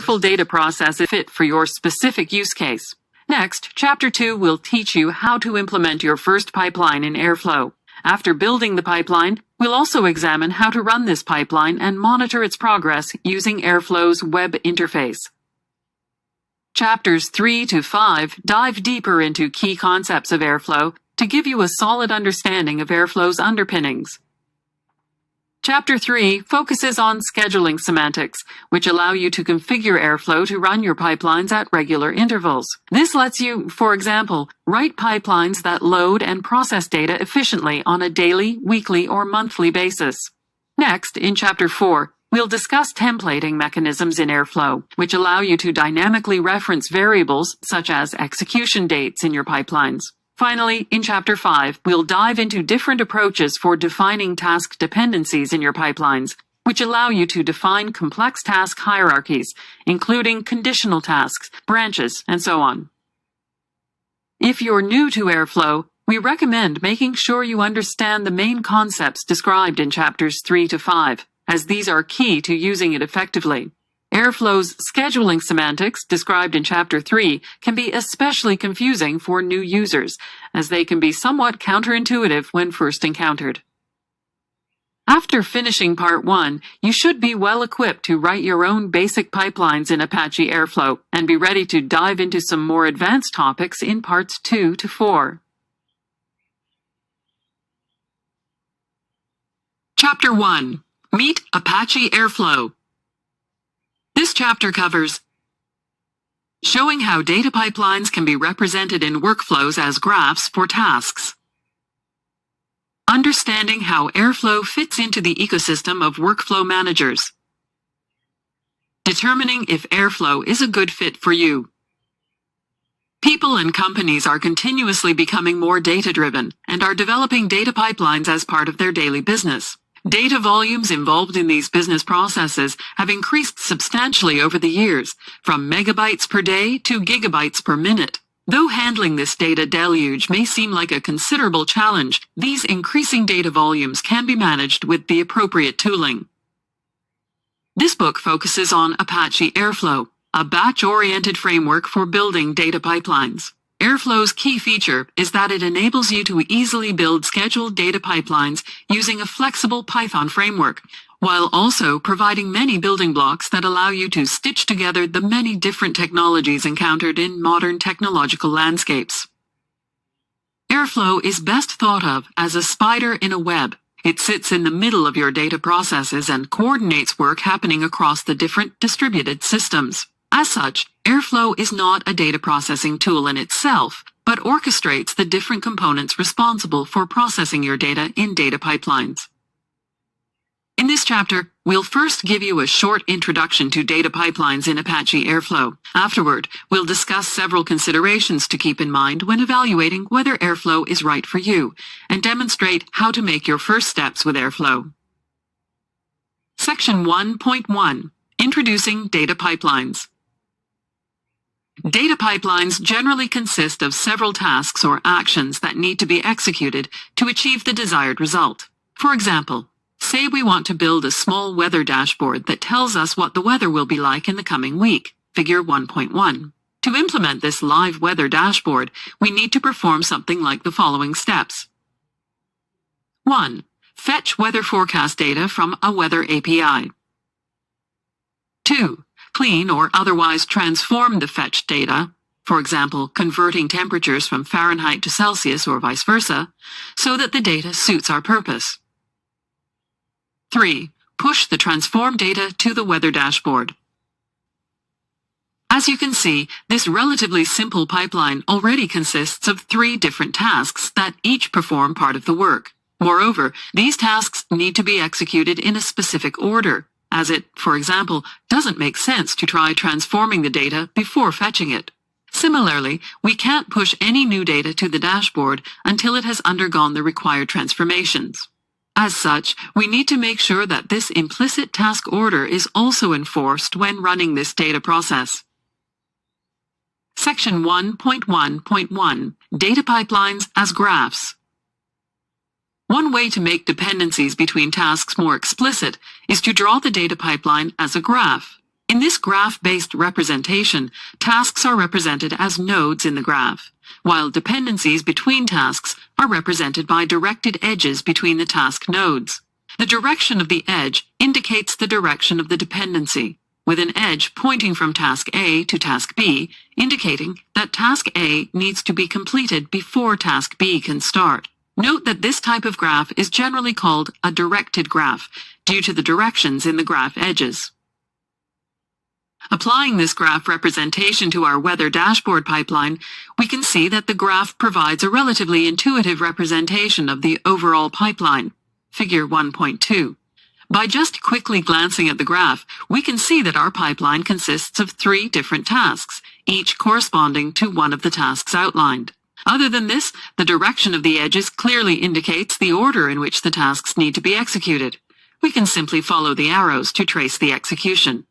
powerful data process is fit for your specific use case. Next, Chapter 2 will teach you how to implement your first pipeline in Airflow. After building the pipeline, we'll also examine how to run this pipeline and monitor its progress using Airflow's web interface. Chapters 3 to 5 dive deeper into key concepts of Airflow to give you a solid understanding of Airflow's underpinnings. Chapter 3 focuses on scheduling semantics, which allow you to configure Airflow to run your pipelines at regular intervals. This lets you, for example, write pipelines that load and process data efficiently on a daily, weekly, or monthly basis. Next, in Chapter 4, we'll discuss templating mechanisms in Airflow, which allow you to dynamically reference variables such as execution dates in your pipelines. Finally, in Chapter 5, we'll dive into different approaches for defining task dependencies in your pipelines, which allow you to define complex task hierarchies, including conditional tasks, branches, and so on. If you're new to Airflow, we recommend making sure you understand the main concepts described in Chapters 3 to 5, as these are key to using it effectively. Airflow's scheduling semantics, described in Chapter 3, can be especially confusing for new users, as they can be somewhat counterintuitive when first encountered. After finishing Part 1, you should be well equipped to write your own basic pipelines in Apache Airflow and be ready to dive into some more advanced topics in Parts 2 to 4. Chapter 1. Meet Apache Airflow. This chapter covers showing how data pipelines can be represented in workflows as graphs for tasks, understanding how Airflow fits into the ecosystem of workflow managers, determining if Airflow is a good fit for you. People and companies are continuously becoming more data-driven and are developing data pipelines as part of their daily business. Data volumes involved in these business processes have increased substantially over the years, from megabytes per day to gigabytes per minute. Though handling this data deluge may seem like a considerable challenge, these increasing data volumes can be managed with the appropriate tooling. This book focuses on Apache Airflow, a batch-oriented framework for building data pipelines. Airflow's key feature is that it enables you to easily build scheduled data pipelines using a flexible Python framework, while also providing many building blocks that allow you to stitch together the many different technologies encountered in modern technological landscapes. Airflow is best thought of as a spider in a web. It sits in the middle of your data processes and coordinates work happening across the different distributed systems. As such, Airflow is not a data processing tool in itself, but orchestrates the different components responsible for processing your data in data pipelines. In this chapter, we'll first give you a short introduction to data pipelines in Apache Airflow. Afterward, we'll discuss several considerations to keep in mind when evaluating whether Airflow is right for you, and demonstrate how to make your first steps with Airflow. Section 1.1. Introducing data pipelines. Data pipelines generally consist of several tasks or actions that need to be executed to achieve the desired result. For example, say we want to build a small weather dashboard that tells us what the weather will be like in the coming week, Figure 1.1. To implement this live weather dashboard, we need to perform something like the following steps. 1. Fetch weather forecast data from a weather API. 2. Clean or otherwise transform the fetched data, for example, converting temperatures from Fahrenheit to Celsius or vice versa, so that the data suits our purpose. 3. Push the transformed data to the weather dashboard. As you can see, this relatively simple pipeline already consists of 3 different tasks that each perform part of the work. Moreover, these tasks need to be executed in a specific order, as it, for example, doesn't make sense to try transforming the data before fetching it. Similarly, we can't push any new data to the dashboard until it has undergone the required transformations. As such, we need to make sure that this implicit task order is also enforced when running this data process. Section 1.1.1. Data pipelines as graphs. One way to make dependencies between tasks more explicit is to draw the data pipeline as a graph. In this graph-based representation, tasks are represented as nodes in the graph, while dependencies between tasks are represented by directed edges between the task nodes. The direction of the edge indicates the direction of the dependency, with an edge pointing from task A to task B, indicating that task A needs to be completed before task B can start. Note that this type of graph is generally called a directed graph due to the directions in the graph edges. Applying this graph representation to our weather dashboard pipeline, we can see that the graph provides a relatively intuitive representation of the overall pipeline, Figure 1.2. By just quickly glancing at the graph, we can see that our pipeline consists of 3 different tasks, each corresponding to one of the tasks outlined. Other than this, the direction of the edges clearly indicates the order in which the tasks need to be executed. We can simply follow the arrows to trace the execution.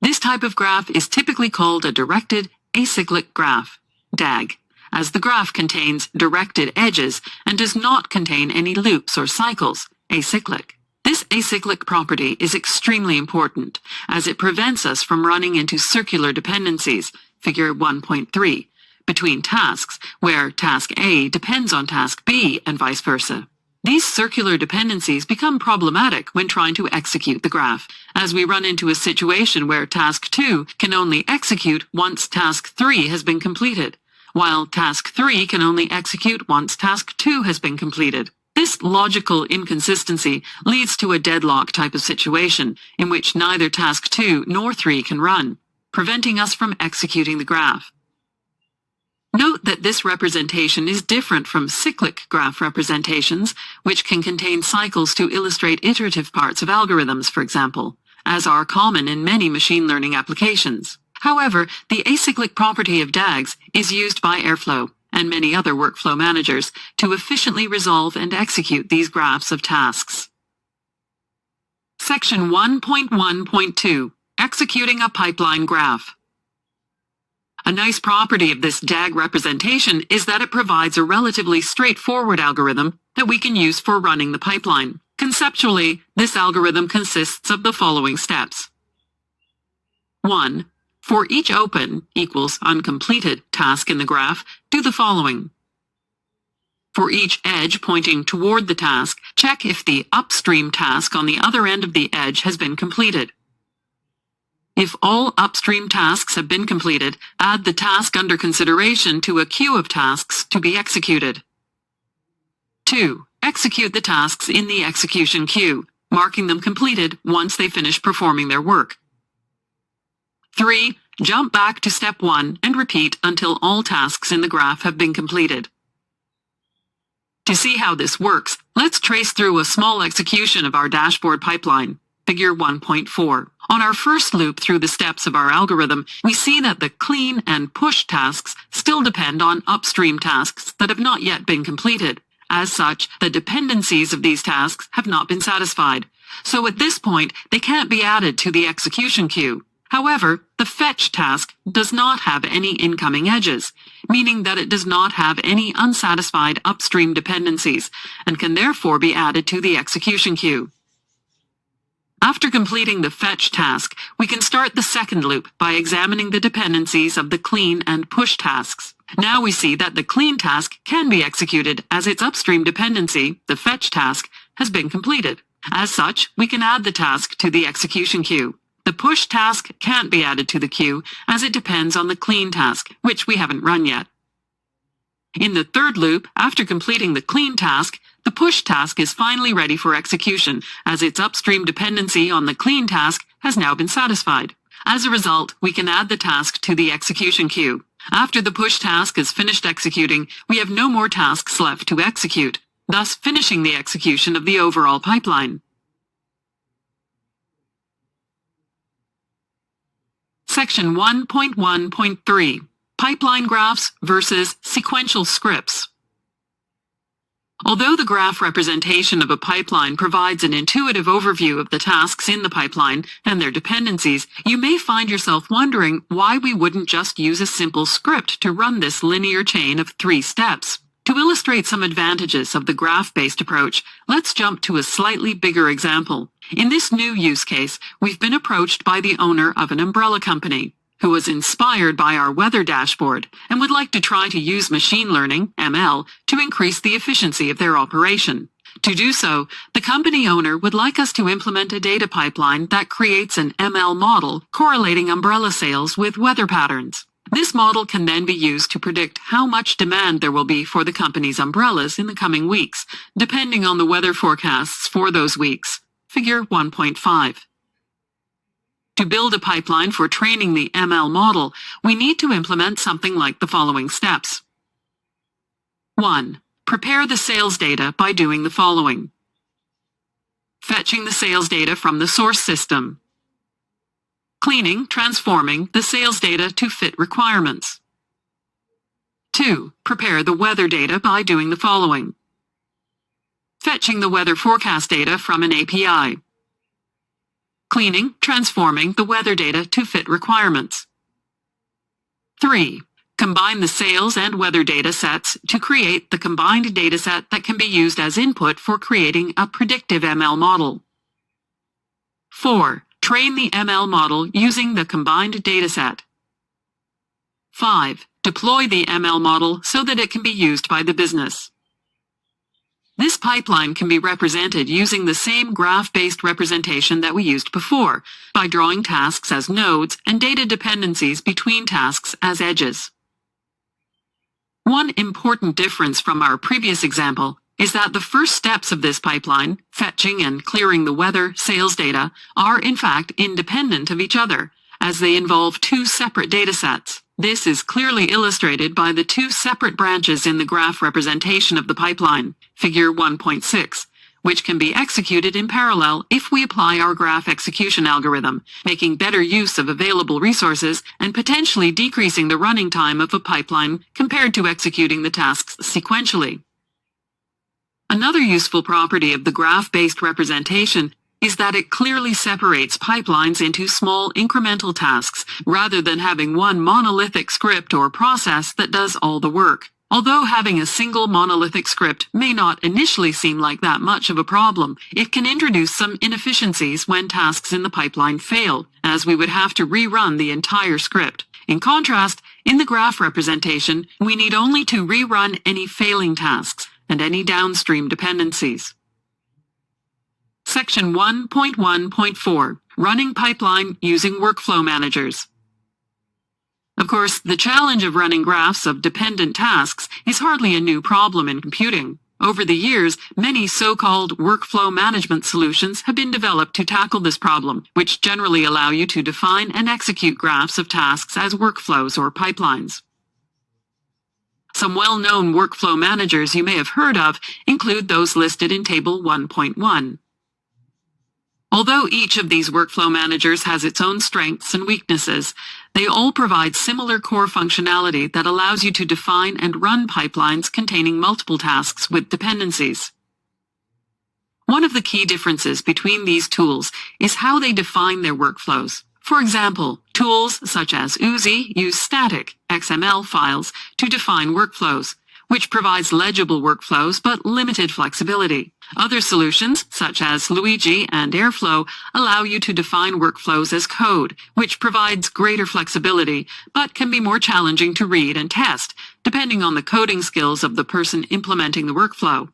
This type of graph is typically called a directed acyclic graph, DAG, as the graph contains directed edges and does not contain any loops or cycles, acyclic. This acyclic property is extremely important, as it prevents us from running into circular dependencies, Figure 1.3, between tasks, where task A depends on task B and vice versa. These circular dependencies become problematic when trying to execute the graph, as we run into a situation where task 2 can only execute once task 3 has been completed, while task 3 can only execute once task 2 has been completed. This logical inconsistency leads to a deadlock type of situation in which neither task 2 nor 3 can run, preventing us from executing the graph. Note that this representation is different from cyclic graph representations, which can contain cycles to illustrate iterative parts of algorithms, for example, as are common in many machine learning applications. However, the acyclic property of DAGs is used by Airflow and many other workflow managers to efficiently resolve and execute these graphs of tasks. Section 1.1.2, Executing a Pipeline Graph. A nice property of this DAG representation is that it provides a relatively straightforward algorithm that we can use for running the pipeline. Conceptually, this algorithm consists of the following steps. 1. For each open equals uncompleted task in the graph, do the following. For each edge pointing toward the task, check if the upstream task on the other end of the edge has been completed. If all upstream tasks have been completed, add the task under consideration to a queue of tasks to be executed. 2. Execute the tasks in the execution queue, marking them completed once they finish performing their work. 3. Jump back to step 1 and repeat until all tasks in the graph have been completed. To see how this works, let's trace through a small execution of our dashboard pipeline. Figure 1.4. On our first loop through the steps of our algorithm, we see that the clean and push tasks still depend on upstream tasks that have not yet been completed. As such, the dependencies of these tasks have not been satisfied. So at this point, they can't be added to the execution queue. However, the fetch task does not have any incoming edges, meaning that it does not have any unsatisfied upstream dependencies and can therefore be added to the execution queue. After completing the fetch task, we can start the second loop by examining the dependencies of the clean and push tasks. Now we see that the clean task can be executed as its upstream dependency, the fetch task, has been completed. As such, we can add the task to the execution queue. The push task can't be added to the queue as it depends on the clean task, which we haven't run yet. In the third loop, after completing the clean task, the push task is finally ready for execution, as its upstream dependency on the clean task has now been satisfied. As a result, we can add the task to the execution queue. After the push task is finished executing, we have no more tasks left to execute, thus finishing the execution of the overall pipeline. Section 1.1.3, Pipeline Graphs versus Sequential Scripts. Although the graph representation of a pipeline provides an intuitive overview of the tasks in the pipeline and their dependencies, you may find yourself wondering why we wouldn't just use a simple script to run this linear chain of 3 steps. To illustrate some advantages of the graph-based approach, let's jump to a slightly bigger example. In this new use case, we've been approached by the owner of an umbrella company, who was inspired by our weather dashboard and would like to try to use machine learning, ML, to increase the efficiency of their operation. To do so, the company owner would like us to implement a data pipeline that creates an ML model correlating umbrella sales with weather patterns. This model can then be used to predict how much demand there will be for the company's umbrellas in the coming weeks, depending on the weather forecasts for those weeks. Figure 1.5. To build a pipeline for training the ML model, we need to implement something like the following steps. 1. Prepare the sales data by doing the following. Fetching the sales data from the source system. Cleaning, transforming the sales data to fit requirements. 2. Prepare the weather data by doing the following. Fetching the weather forecast data from an API. Cleaning, transforming the weather data to fit requirements. 3. Combine the sales and weather data sets to create the combined dataset that can be used as input for creating a predictive ML model. 4. Train the ML model using the combined dataset. 5. Deploy the ML model so that it can be used by the business. This pipeline can be represented using the same graph-based representation that we used before, by drawing tasks as nodes and data dependencies between tasks as edges. One important difference from our previous example is that the first steps of this pipeline, fetching and clearing the weather sales data, are in fact independent of each other, as they involve two separate datasets. This is clearly illustrated by the two separate branches in the graph representation of the pipeline, figure 1.6, which can be executed in parallel if we apply our graph execution algorithm, making better use of available resources and potentially decreasing the running time of a pipeline compared to executing the tasks sequentially. Another useful property of the graph-based representation is that it clearly separates pipelines into small incremental tasks rather than having one monolithic script or process that does all the work. Although having a single monolithic script may not initially seem like that much of a problem, it can introduce some inefficiencies when tasks in the pipeline fail, as we would have to rerun the entire script. In contrast, in the graph representation, we need only to rerun any failing tasks and any downstream dependencies. Section 1.1.4, Running Pipeline Using Workflow Managers. Of course, the challenge of running graphs of dependent tasks is hardly a new problem in computing. Over the years, many so-called workflow management solutions have been developed to tackle this problem, which generally allow you to define and execute graphs of tasks as workflows or pipelines. Some well-known workflow managers you may have heard of include those listed in Table 1.1. Although each of these workflow managers has its own strengths and weaknesses, they all provide similar core functionality that allows you to define and run pipelines containing multiple tasks with dependencies. One of the key differences between these tools is how they define their workflows. For example, tools such as Oozie use static XML files to define workflows, which provides legible workflows but limited flexibility. Other solutions, such as Luigi and Airflow, allow you to define workflows as code, which provides greater flexibility, but can be more challenging to read and test, depending on the coding skills of the person implementing the workflow.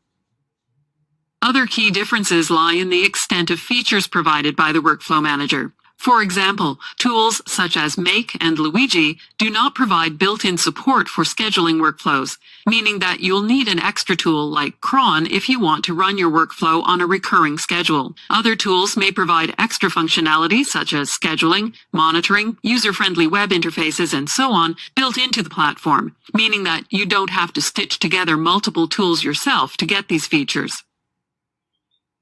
Other key differences lie in the extent of features provided by the workflow manager. For example, tools such as Make and Luigi do not provide built-in support for scheduling workflows, meaning that you'll need an extra tool like cron if you want to run your workflow on a recurring schedule. Other tools may provide extra functionality such as scheduling, monitoring, user-friendly web interfaces, and so on built into the platform, meaning that you don't have to stitch together multiple tools yourself to get these features.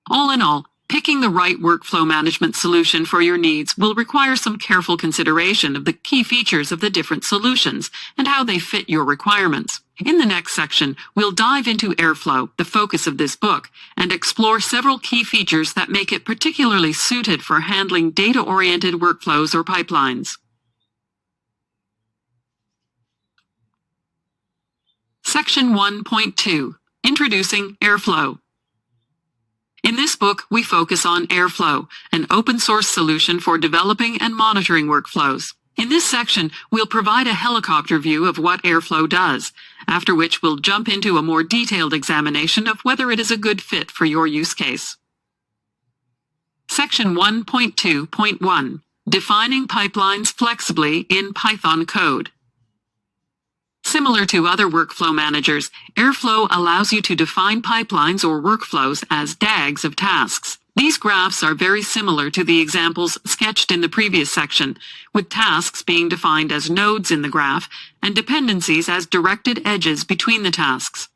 All in all, picking the right workflow management solution for your needs will require some careful consideration of the key features of the different solutions and how they fit your requirements. In the next section, we'll dive into Airflow, the focus of this book, and explore several key features that make it particularly suited for handling data-oriented workflows or pipelines. Section 1.2. Introducing Airflow. In this book, we focus on Airflow, an open-source solution for developing and monitoring workflows. In this section, we'll provide a helicopter view of what Airflow does, after which we'll jump into a more detailed examination of whether it is a good fit for your use case. Section 1.2.1. Defining pipelines flexibly in Python code. Similar to other workflow managers, Airflow allows you to define pipelines or workflows as DAGs of tasks. These graphs are very similar to the examples sketched in the previous section, with tasks being defined as nodes in the graph and dependencies as directed edges between the tasks.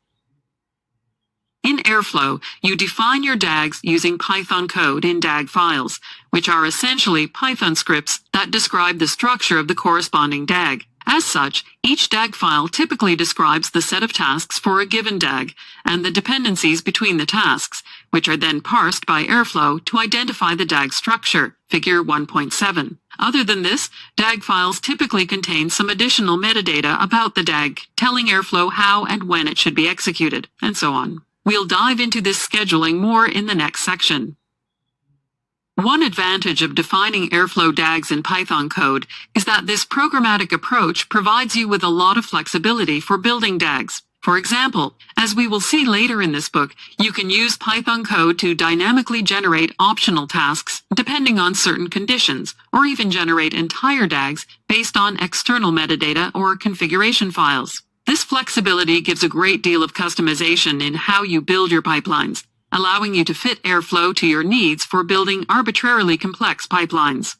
In Airflow, you define your DAGs using Python code in DAG files, which are essentially Python scripts that describe the structure of the corresponding DAG. As such, each DAG file typically describes the set of tasks for a given DAG and the dependencies between the tasks, which are then parsed by Airflow to identify the DAG structure, figure 1.7. Other than this, DAG files typically contain some additional metadata about the DAG, telling Airflow how and when it should be executed, and so on. We'll dive into this scheduling more in the next section. One advantage of defining Airflow DAGs in Python code is that this programmatic approach provides you with a lot of flexibility for building DAGs. For example, as we will see later in this book, you can use Python code to dynamically generate optional tasks depending on certain conditions, or even generate entire DAGs based on external metadata or configuration files. This flexibility gives a great deal of customization in how you build your pipelines, allowing you to fit Airflow to your needs for building arbitrarily complex pipelines.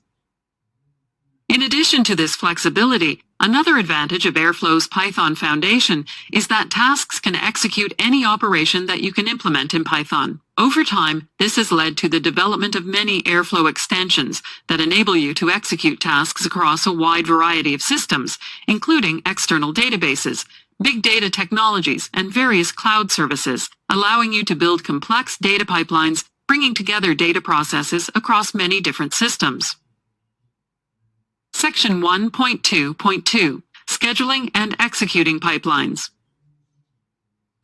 In addition to this flexibility, another advantage of Airflow's Python Foundation is that tasks can execute any operation that you can implement in Python. Over time, this has led to the development of many Airflow extensions that enable you to execute tasks across a wide variety of systems, including external databases, big data technologies, and various cloud services, allowing you to build complex data pipelines, bringing together data processes across many different systems. Section 1.2.2. Scheduling and executing pipelines.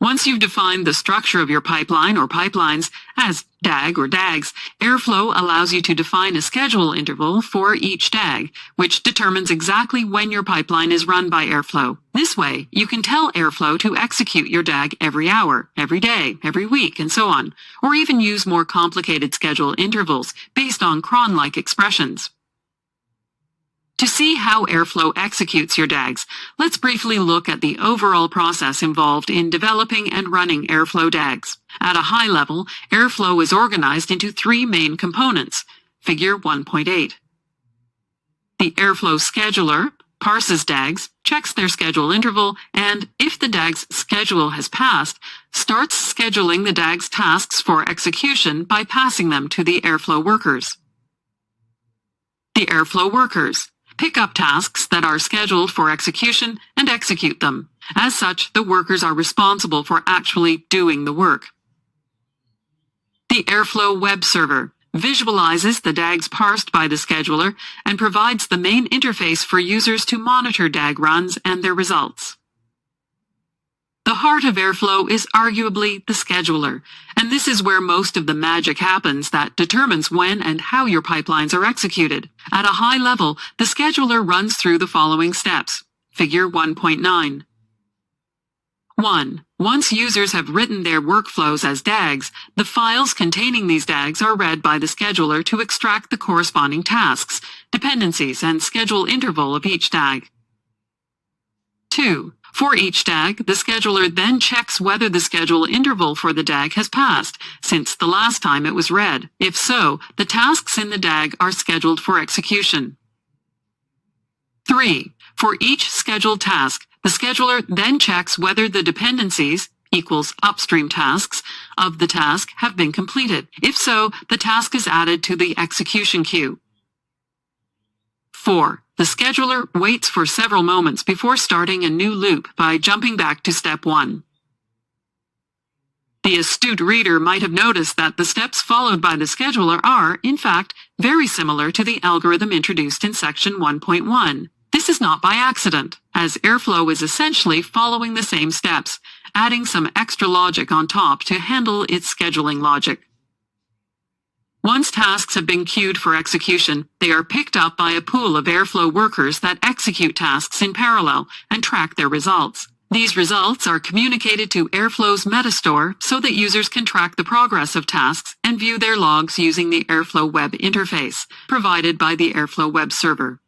Once you've defined the structure of your pipeline or pipelines as DAG or DAGs, Airflow allows you to define a schedule interval for each DAG, which determines exactly when your pipeline is run by Airflow. This way, you can tell Airflow to execute your DAG every hour, every day, every week, and so on, or even use more complicated schedule intervals based on cron-like expressions. To see how Airflow executes your DAGs, let's briefly look at the overall process involved in developing and running Airflow DAGs. At a high level, Airflow is organized into three main components, figure 1.8. The Airflow scheduler parses DAGs, checks their schedule interval, and, if the DAG's schedule has passed, starts scheduling the DAG's tasks for execution by passing them to the Airflow workers. The Airflow workers pick up tasks that are scheduled for execution and execute them. As such, the workers are responsible for actually doing the work. The Airflow web server visualizes the DAGs parsed by the scheduler and provides the main interface for users to monitor DAG runs and their results. The heart of Airflow is arguably the scheduler, and this is where most of the magic happens that determines when and how your pipelines are executed. At a high level, the scheduler runs through the following steps. Figure 1.9. 1. Once users have written their workflows as DAGs, the files containing these DAGs are read by the scheduler to extract the corresponding tasks, dependencies, and schedule interval of each DAG. 2. For each DAG, the scheduler then checks whether the schedule interval for the DAG has passed since the last time it was read. If so, the tasks in the DAG are scheduled for execution. 3. For each scheduled task, the scheduler then checks whether the dependencies equals upstream tasks of the task have been completed. If so, the task is added to the execution queue. 4. The scheduler waits for several moments before starting a new loop by jumping back to step 1. The astute reader might have noticed that the steps followed by the scheduler are, in fact, very similar to the algorithm introduced in section 1.1. This This is not by accident, as Airflow is essentially following the same steps, adding some extra logic on top to handle its scheduling logic. Once tasks have been queued for execution, they are picked up by a pool of Airflow workers that execute tasks in parallel and track their results. These results are communicated to Airflow's Metastore so that users can track the progress of tasks and view their logs using the Airflow web interface, provided by the Airflow web server.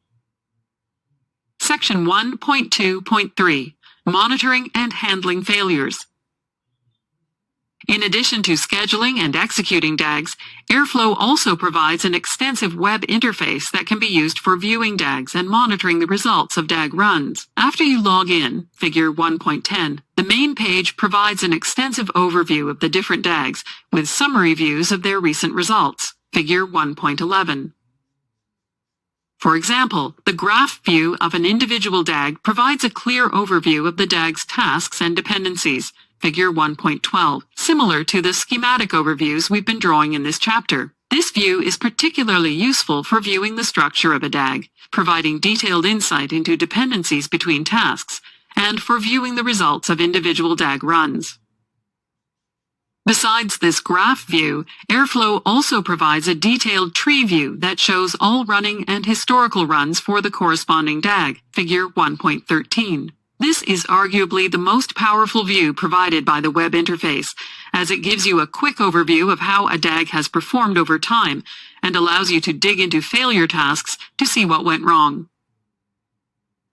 Section 1.2.3 Monitoring and Handling Failures. In addition to scheduling and executing DAGs, Airflow also provides an extensive web interface that can be used for viewing DAGs and monitoring the results of DAG runs. After you log in, Figure 1.10, the main page provides an extensive overview of the different DAGs with summary views of their recent results, Figure 1.11. For example, the graph view of an individual DAG provides a clear overview of the DAG's tasks and dependencies, Figure 1.12, similar to the schematic overviews we've been drawing in this chapter. This view is particularly useful for viewing the structure of a DAG, providing detailed insight into dependencies between tasks, and for viewing the results of individual DAG runs. Besides this graph view, Airflow also provides a detailed tree view that shows all running and historical runs for the corresponding DAG, Figure 1.13. This is arguably the most powerful view provided by the web interface, as it gives you a quick overview of how a DAG has performed over time and allows you to dig into failure tasks to see what went wrong.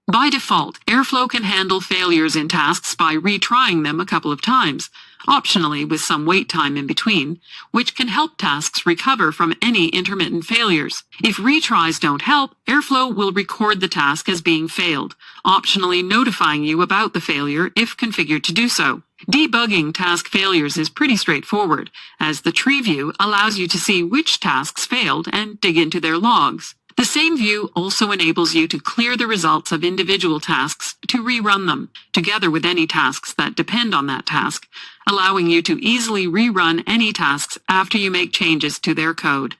By default, Airflow can handle failures in tasks by retrying them a couple of times, optionally with some wait time in between, which can help tasks recover from any intermittent failures. If retries don't help, Airflow will record the task as being failed, optionally notifying you about the failure if configured to do so. Debugging task failures is pretty straightforward, as the tree view allows you to see which tasks failed and dig into their logs. The same view also enables you to clear the results of individual tasks to rerun them, together with any tasks that depend on that task, allowing you to easily rerun any tasks after you make changes to their code.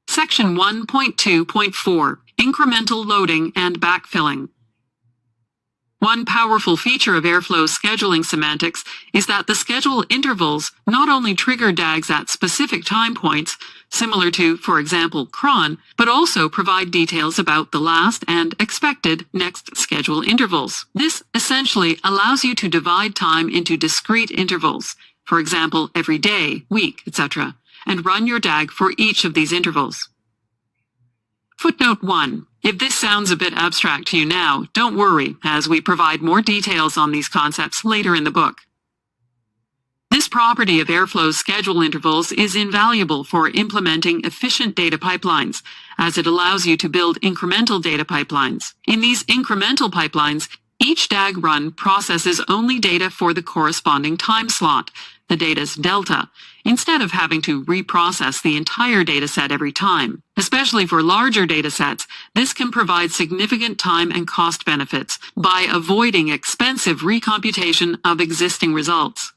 Section 1.2.4 Incremental Loading and Backfilling. One powerful feature of Airflow's scheduling semantics is that the schedule intervals not only trigger DAGs at specific time points, similar to, for example, cron, but also provide details about the last and expected next schedule intervals. This essentially allows you to divide time into discrete intervals, for example, every day, week, etc., and run your DAG for each of these intervals. Footnote 1. If this sounds a bit abstract to you now, don't worry, as we provide more details on these concepts later in the book. This property of Airflow's schedule intervals is invaluable for implementing efficient data pipelines, as it allows you to build incremental data pipelines. In these incremental pipelines, each DAG run processes only data for the corresponding time slot, the data's delta, instead of having to reprocess the entire dataset every time. Especially for larger datasets, this can provide significant time and cost benefits by avoiding expensive recomputation of existing results.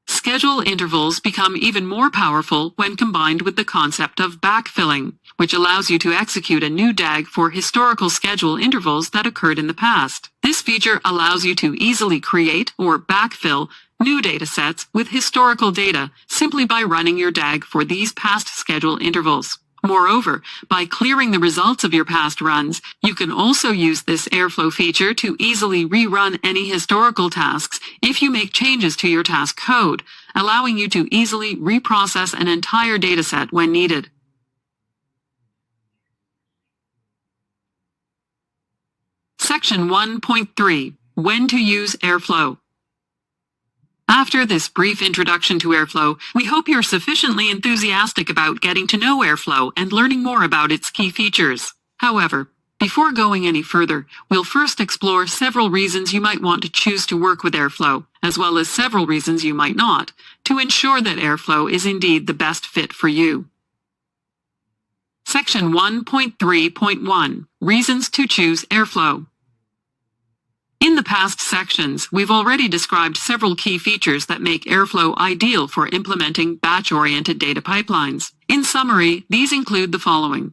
Schedule intervals become even more powerful when combined with the concept of backfilling, which allows you to execute a new DAG for historical schedule intervals that occurred in the past. This feature allows you to easily create or backfill new datasets with historical data simply by running your DAG for these past schedule intervals. Moreover, by clearing the results of your past runs, you can also use this Airflow feature to easily rerun any historical tasks if you make changes to your task code, allowing you to easily reprocess an entire dataset when needed. Section 1.3. When to use Airflow. After this brief introduction to Airflow, we hope you're sufficiently enthusiastic about getting to know Airflow and learning more about its key features. However, before going any further, we'll first explore several reasons you might want to choose to work with Airflow, as well as several reasons you might not, to ensure that Airflow is indeed the best fit for you. Section 1.3.1 Reasons to choose Airflow. In the past sections, we've already described several key features that make Airflow ideal for implementing batch-oriented data pipelines. In summary, these include the following.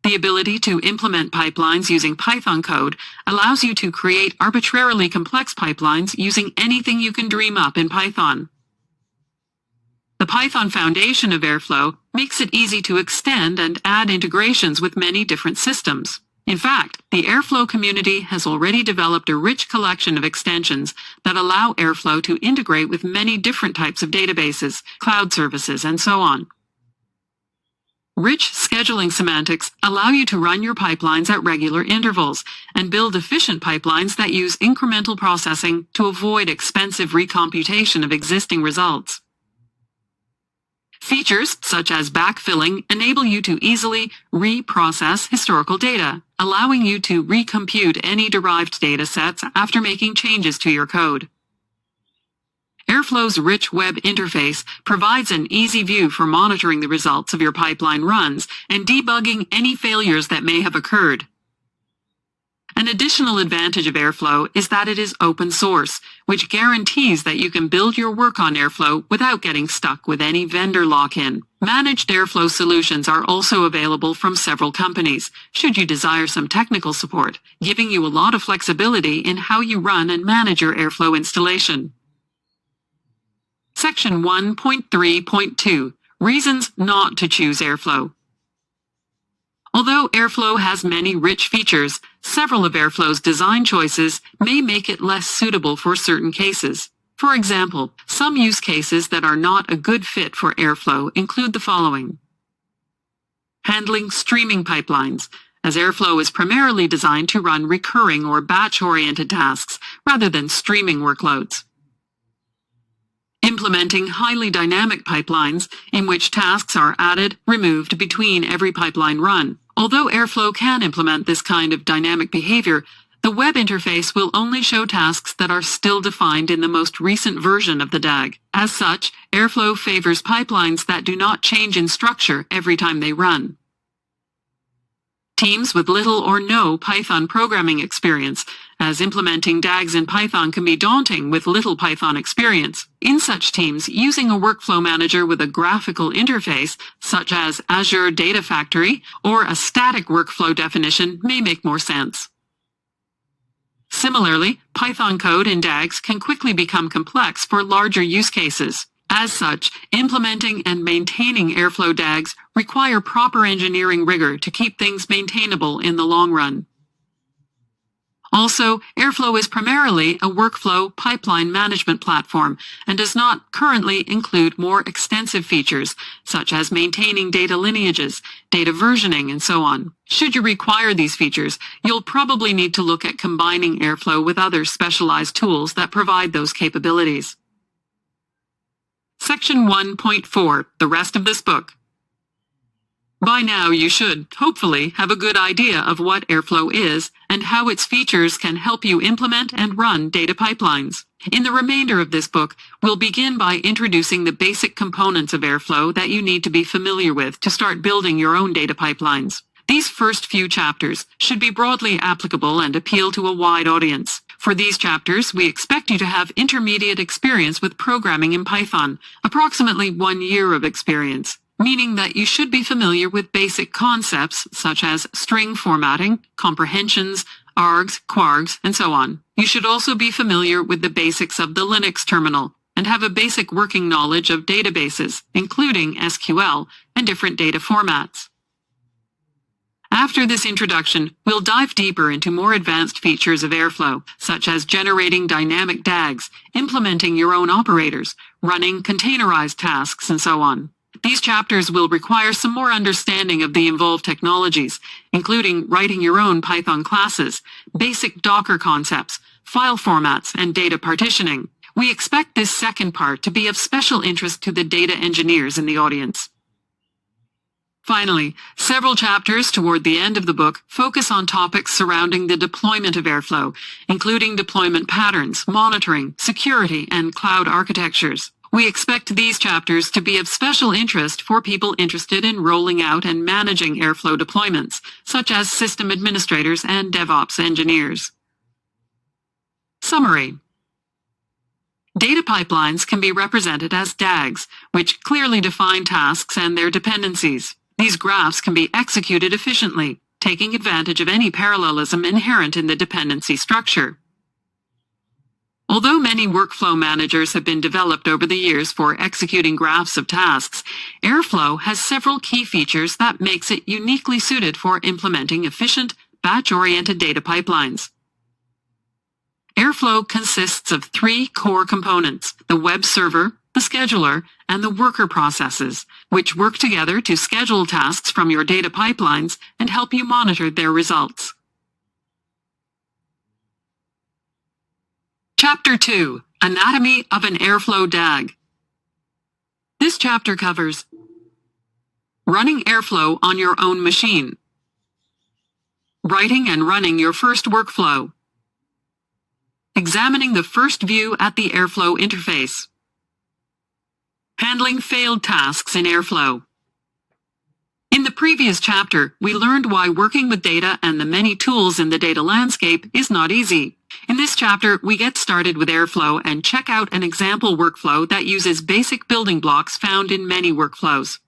The The ability to implement pipelines using Python code allows you to create arbitrarily complex pipelines using anything you can dream up in Python. The Python foundation of Airflow makes it easy to extend and add integrations with many different systems. In fact, the Airflow community has already developed a rich collection of extensions that allow Airflow to integrate with many different types of databases, cloud services, and so on. Rich scheduling semantics allow you to run your pipelines at regular intervals and build efficient pipelines that use incremental processing to avoid expensive recomputation of existing results. Features such as backfilling enable you to easily reprocess historical data, allowing you to recompute any derived data sets after making changes to your code. Airflow's rich web interface provides an easy view for monitoring the results of your pipeline runs and debugging any failures that may have occurred. An additional advantage of Airflow is that it is open source, which guarantees that you can build your work on Airflow without getting stuck with any vendor lock-in. Managed Airflow solutions are also available from several companies, should you desire some technical support, giving you a lot of flexibility in how you run and manage your Airflow installation. Section 1.3.2 Reasons not to choose Airflow. Although Airflow has many rich features, several of Airflow's design choices may make it less suitable for certain cases. For example, some use cases that are not a good fit for Airflow include the following. Handling streaming pipelines, as Airflow is primarily designed to run recurring or batch-oriented tasks rather than streaming workloads. Implementing highly dynamic pipelines in which tasks are added, removed between every pipeline run. Although Airflow can implement this kind of dynamic behavior, the web interface will only show tasks that are still defined in the most recent version of the DAG. As such, Airflow favors pipelines that do not change in structure every time they run. Teams with little or no Python programming experience, as implementing DAGs in Python can be daunting with little Python experience. In such teams, using a workflow manager with a graphical interface, such as Azure Data Factory, or a static workflow definition may make more sense. Similarly, Python code in DAGs can quickly become complex for larger use cases. As such, implementing and maintaining Airflow DAGs require proper engineering rigor to keep things maintainable in the long run. Also, Airflow is primarily a workflow pipeline management platform and does not currently include more extensive features, such as maintaining data lineages, data versioning, and so on. Should you require these features, you'll probably need to look at combining Airflow with other specialized tools that provide those capabilities. Section 1.4, the rest of this book. By now you should, hopefully, have a good idea of what Airflow is and how its features can help you implement and run data pipelines. In the remainder of this book, we'll begin by introducing the basic components of Airflow that you need to be familiar with to start building your own data pipelines. These first few chapters should be broadly applicable and appeal to a wide audience. For these chapters, we expect you to have intermediate experience with programming in Python, approximately 1 year of experience, meaning that you should be familiar with basic concepts such as string formatting, comprehensions, args, kwargs, and so on. You should also be familiar with the basics of the Linux terminal and have a basic working knowledge of databases, including SQL, and different data formats. After this introduction, we'll dive deeper into more advanced features of Airflow, such as generating dynamic DAGs, implementing your own operators, running containerized tasks, and so on. These chapters will require some more understanding of the involved technologies, including writing your own Python classes, basic Docker concepts, file formats, and data partitioning. We expect this second part to be of special interest to the data engineers in the audience. Finally, several chapters toward the end of the book focus on topics surrounding the deployment of Airflow, including deployment patterns, monitoring, security, and cloud architectures. We expect these chapters to be of special interest for people interested in rolling out and managing Airflow deployments, such as system administrators and DevOps engineers. Summary. Data pipelines can be represented as DAGs, which clearly define tasks and their dependencies. These graphs can be executed efficiently, taking advantage of any parallelism inherent in the dependency structure. Although many workflow managers have been developed over the years for executing graphs of tasks, Airflow has several key features that makes it uniquely suited for implementing efficient, batch-oriented data pipelines. Airflow consists of three core components: the web server, the scheduler, and the worker processes, which work together to schedule tasks from your data pipelines and help you monitor their results. Chapter 2: Anatomy of an Airflow DAG. This chapter covers running Airflow on your own machine, writing and running your first workflow, examining the first view at the Airflow interface, handling failed tasks in Airflow. In the previous chapter, we learned why working with data and the many tools in the data landscape is not easy. In this chapter, we get started with Airflow and check out an example workflow that uses basic building blocks found in many workflows.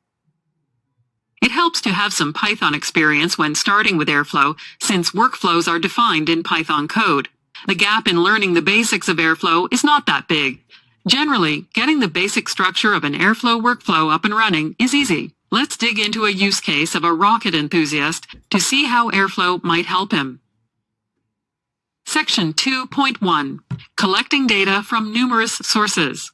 It helps to have some Python experience when starting with Airflow, since workflows are defined in Python code. The gap in learning the basics of Airflow is not that big. Generally, getting the basic structure of an Airflow workflow up and running is easy. Let's dig into a use case of a rocket enthusiast to see how Airflow might help him. Section 2.1: Collecting data from numerous sources.